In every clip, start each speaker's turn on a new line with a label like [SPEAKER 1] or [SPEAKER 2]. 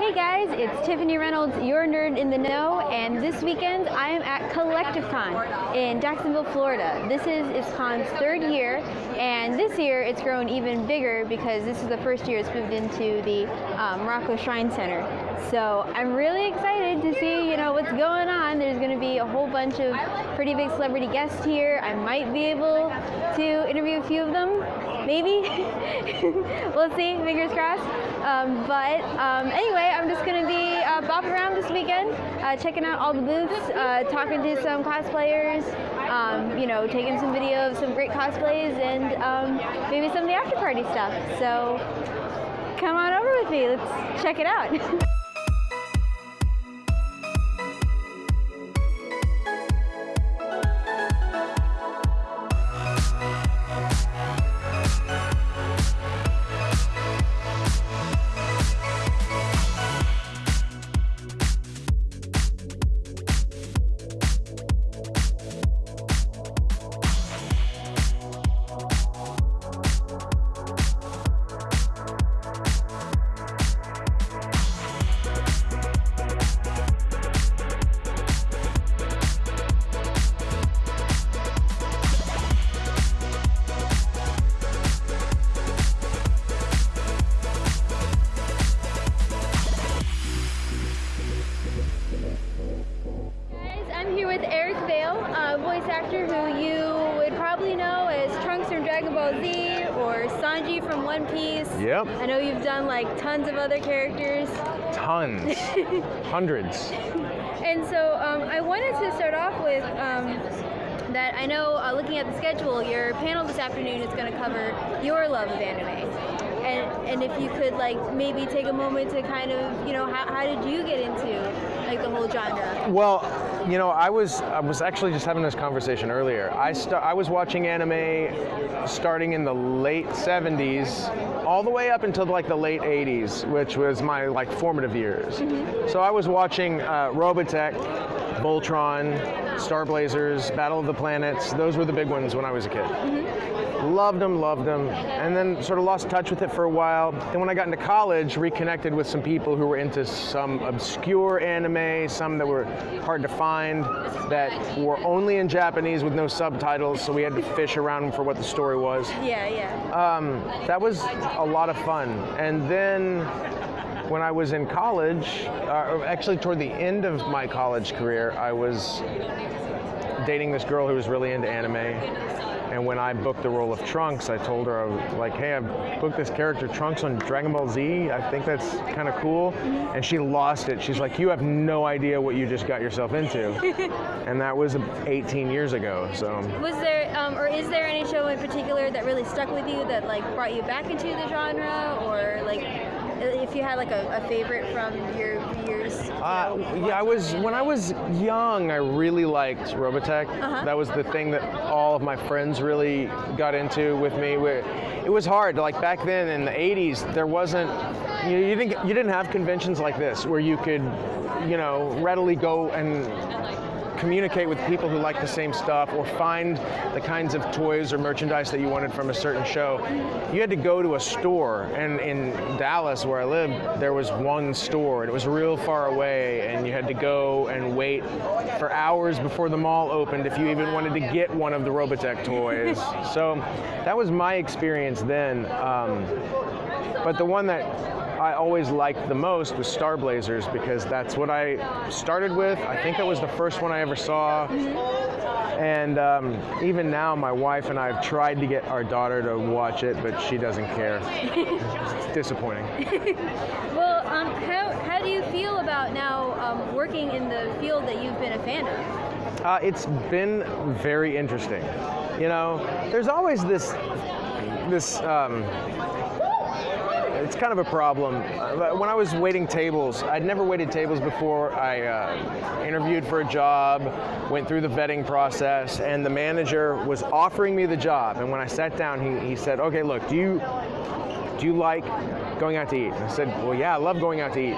[SPEAKER 1] Hey guys, it's Tiffany Reynolds, your nerd in the know, and this weekend I am at CollectiveCon in Jacksonville, Florida. This is ISCON's third year, and this year it's grown even bigger because this is the first year it's moved into the Morocco Shrine Center. So I'm really excited to see, what's going on. There's going to be a whole bunch of pretty big celebrity guests here. I might be able to interview a few of them, maybe. We'll see, fingers crossed. Anyway, I'm just going to be bopping around this weekend, checking out all the booths, talking to some cosplayers, taking some video of some great cosplays, and maybe some of the after party stuff. So come on over with me, let's check it out. I'm here with Eric Vale, a voice actor who you would probably know as Trunks from Dragon Ball Z or Sanji from One Piece.
[SPEAKER 2] Yep.
[SPEAKER 1] I know you've done like tons of other characters.
[SPEAKER 2] Tons. Hundreds.
[SPEAKER 1] And so I wanted to start off with that I know looking at the schedule, your panel this afternoon is going to cover your love of anime. And if you could maybe take a moment to kind of, how did you get into the whole genre?
[SPEAKER 2] Well, I was actually just having this conversation earlier. I was watching anime starting in the late 70s all the way up until the late 80s, which was my formative years. Mm-hmm. So I was watching Robotech, Voltron, Star Blazers, Battle of the Planets. Those were the big ones when I was a kid. Mm-hmm. Loved them, and then sort of lost touch with it for a while. Then when I got into college, reconnected with some people who were into some obscure anime, some that were hard to find, that were only in Japanese with no subtitles, so we had to fish around for what the story was.
[SPEAKER 1] Yeah.
[SPEAKER 2] That was a lot of fun. And then when I was in college, actually toward the end of my college career, I was dating this girl who was really into anime. And when I booked the role of Trunks, I told her, hey, I booked this character Trunks on Dragon Ball Z. I think that's kind of cool. Mm-hmm. And she lost it. She's like, you have no idea what you just got yourself into. And that was 18 years ago. So
[SPEAKER 1] was there, or is there any show in particular that really stuck with you that brought you back into the genre, or if you had a favorite from your years?
[SPEAKER 2] When I was young, I really liked Robotech.
[SPEAKER 1] Uh-huh.
[SPEAKER 2] That was the thing that all of my friends really got into with me. It was hard. Back then in the 80s, there wasn't, you didn't have conventions like this where you could, readily go and communicate with people who like the same stuff or find the kinds of toys or merchandise that you wanted from a certain show. You had to go to a store, and in Dallas where I lived, there was one store, and it was real far away, and you had to go and wait for hours before the mall opened if you even wanted to get one of the Robotech toys. So that was my experience then. But the one that I always liked the most was Star Blazers, because that's what I started with. I think it was the first one I ever saw. And even now, my wife and I have tried to get our daughter to watch it, but she doesn't care. It's disappointing.
[SPEAKER 1] Well, how do you feel about now working in the field that you've been a fan of?
[SPEAKER 2] It's been very interesting. There's always this it's kind of a problem. When I was waiting tables, I'd never waited tables before. I interviewed for a job, went through the vetting process, and the manager was offering me the job. And when I sat down, he said, okay, look, do you like going out to eat? And I said, well, yeah, I love going out to eat.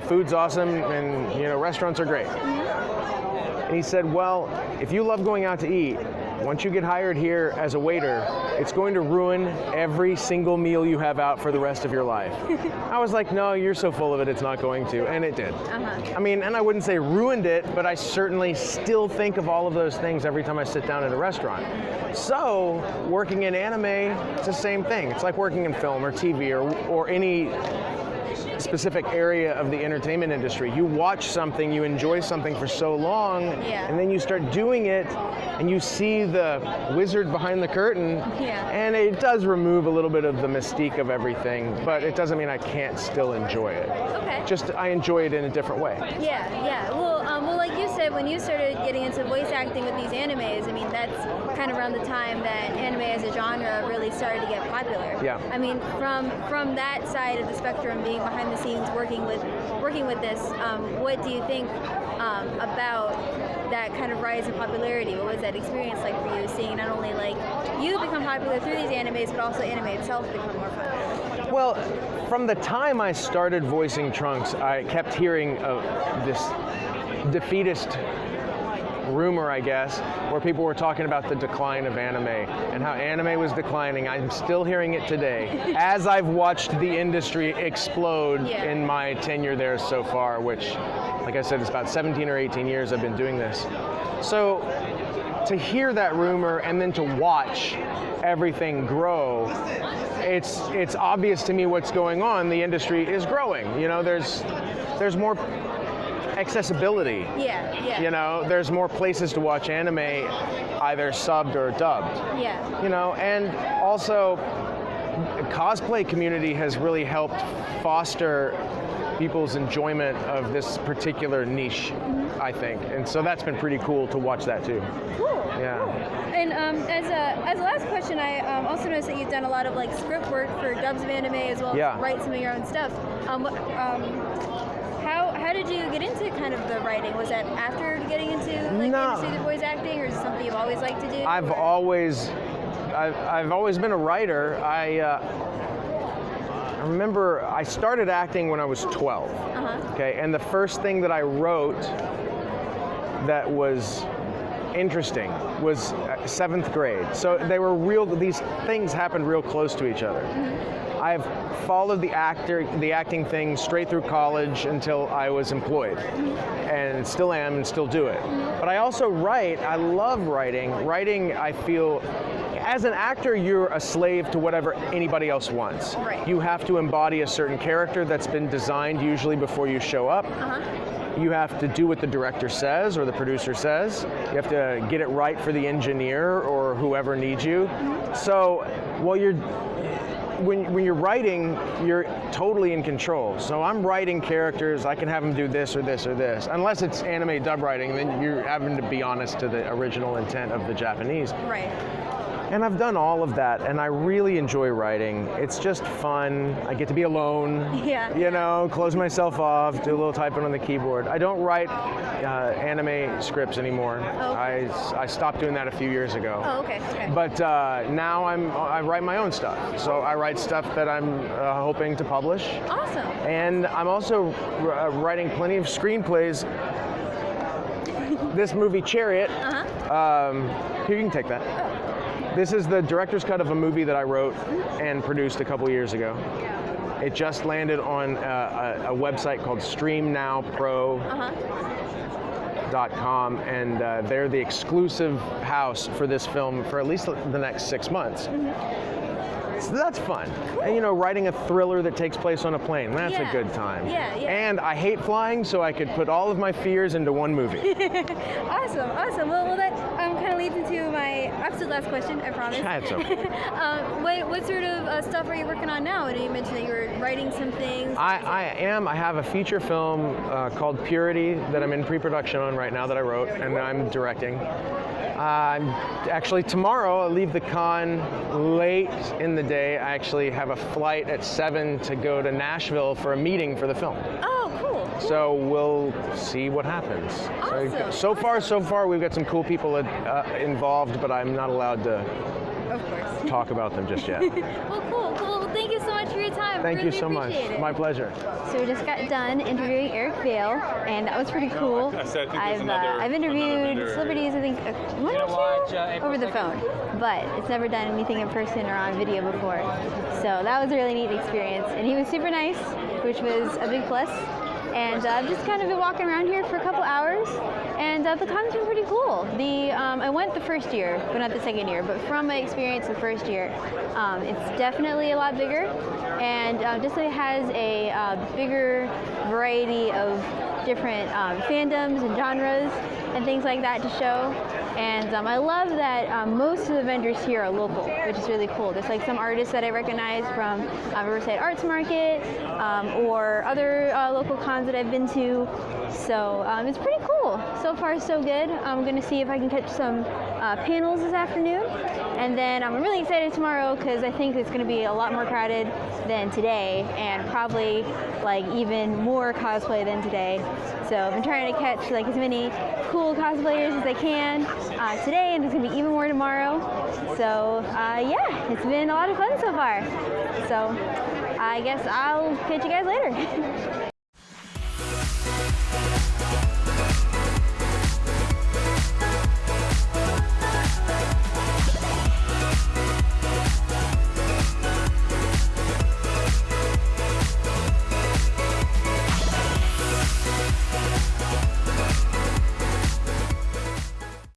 [SPEAKER 2] Food's awesome, and restaurants are great. And he said, well, if you love going out to eat, once you get hired here as a waiter, it's going to ruin every single meal you have out for the rest of your life. I was like, no, you're so full of it, it's not going to, and it did. I mean, and I wouldn't say ruined it, but I certainly still think of all of those things every time I sit down at a restaurant. So, working in anime, it's the same thing. It's like working in film or TV or any specific area of the entertainment industry. You watch something, you enjoy something for so long, and then you start doing it, and you see the wizard behind the curtain, and it does remove a little bit of the mystique of everything, but it doesn't mean I can't still enjoy it.
[SPEAKER 1] Okay.
[SPEAKER 2] Just I enjoy it in a different way.
[SPEAKER 1] Yeah. Well, like you said, when you started getting into voice acting with these animes, I mean, that's kind of around the time that anime as a genre really started to get popular.
[SPEAKER 2] Yeah.
[SPEAKER 1] I mean, from that side of the spectrum, being behind the scenes, working with this, what do you think about that kind of rise in popularity? What was that experience like for you, seeing not only like you become popular through these animes, but also anime itself become more popular?
[SPEAKER 2] Well, from the time I started voicing Trunks, I kept hearing this defeatist rumor, I guess, where people were talking about the decline of anime and how anime was declining. I'm still hearing it today as I've watched the industry explode in my tenure there so far, which, like I said, it's about 17 or 18 years I've been doing this. So to hear that rumor and then to watch everything grow, it's obvious to me what's going on. The industry is growing. You know, there's more accessibility. You know, there's more places to watch anime, either subbed or dubbed. You know, and also the cosplay community has really helped foster people's enjoyment of this particular niche, I think. And so that's been pretty cool to watch that too.
[SPEAKER 1] Cool.
[SPEAKER 2] Yeah.
[SPEAKER 1] And as a last question, I also noticed that you've done a lot of like script work for dubs of anime as well as write some of your own stuff. How did you get into kind of the writing? Was that after getting into like the industry of voice acting, or is it something you've always liked to do?
[SPEAKER 2] I've always been a writer. I remember I started acting when I was 12. Okay, and the first thing that I wrote that was interesting was 7th grade. So they were these things happened real close to each other. I've followed the acting thing straight through college until I was employed, and still am and still do it. But I also write. I love writing. Writing, I feel, as an actor, you're a slave to whatever anybody else wants.
[SPEAKER 1] Right.
[SPEAKER 2] You have to embody a certain character that's been designed usually before you show up. You have to do what the director says or the producer says. You have to get it right for the engineer or whoever needs you. So while when you're writing, you're totally in control. So I'm writing characters, I can have them do this or this or this. Unless it's anime dub writing, then you're having to be honest to the original intent of the Japanese.
[SPEAKER 1] Right.
[SPEAKER 2] And I've done all of that, and I really enjoy writing. It's just fun. I get to be alone. You know, close myself off, do a little typing on the keyboard. I don't write anime scripts anymore. I stopped doing that a few years ago.
[SPEAKER 1] Okay.
[SPEAKER 2] But now I write my own stuff. So I write stuff that I'm hoping to publish.
[SPEAKER 1] Awesome.
[SPEAKER 2] And I'm also writing plenty of screenplays. This movie, Chariot, here, you can take that. This is the director's cut of a movie that I wrote and produced a couple years ago. It just landed on a website called StreamNowPro.com, and they're the exclusive house for this film for at least the next 6 months. So that's fun. Cool. And, you know, writing a thriller that takes place on a plane, that's a good time. And I hate flying, so I could put all of my fears into one movie.
[SPEAKER 1] Awesome. Well, that kind of leads into my absolute last question, I promise.
[SPEAKER 2] That's okay.
[SPEAKER 1] What sort of stuff are you working on now? You mentioned that you were writing some things.
[SPEAKER 2] I am. I have a feature film called Purity that I'm in pre-production on right now that I wrote, and I'm directing. Actually, tomorrow I leave the con late in the day. I actually have a flight at 7 to go to Nashville for a meeting for the film.
[SPEAKER 1] Oh, cool.
[SPEAKER 2] So we'll see what happens.
[SPEAKER 1] Awesome.
[SPEAKER 2] So far, we've got some cool people involved, but I'm not allowed to talk about them just yet.
[SPEAKER 1] Well, cool. thank you so much for your time.
[SPEAKER 2] Thank
[SPEAKER 1] really
[SPEAKER 2] you so much.
[SPEAKER 1] appreciate it.
[SPEAKER 2] My pleasure.
[SPEAKER 1] So we just got done interviewing Eric Vale, and that was pretty cool. I've interviewed celebrities, I think, one or two over the phone, but it's never done anything in person or on video before. So that was a really neat experience, and he was super nice, which was a big plus. And I've just kind of been walking around here for a couple hours, and the con's been pretty cool. I went the first year, but not the second year. But from my experience the first year, it's definitely a lot bigger, and just it has a bigger variety of different fandoms and genres and things like that to show. And I love that most of the vendors here are local, which is really cool. There's like some artists that I recognize from Riverside Arts Market or other local cons that I've been to. So it's pretty cool. So far, so good. I'm going to see if I can catch some panels this afternoon. And then I'm really excited tomorrow because I think it's going to be a lot more crowded than today, and probably like even more cosplay than today. So I've been trying to catch like as many cool cosplayers as I can today, and there's going to be even more tomorrow. So yeah, it's been a lot of fun so far. So I guess I'll catch you guys later.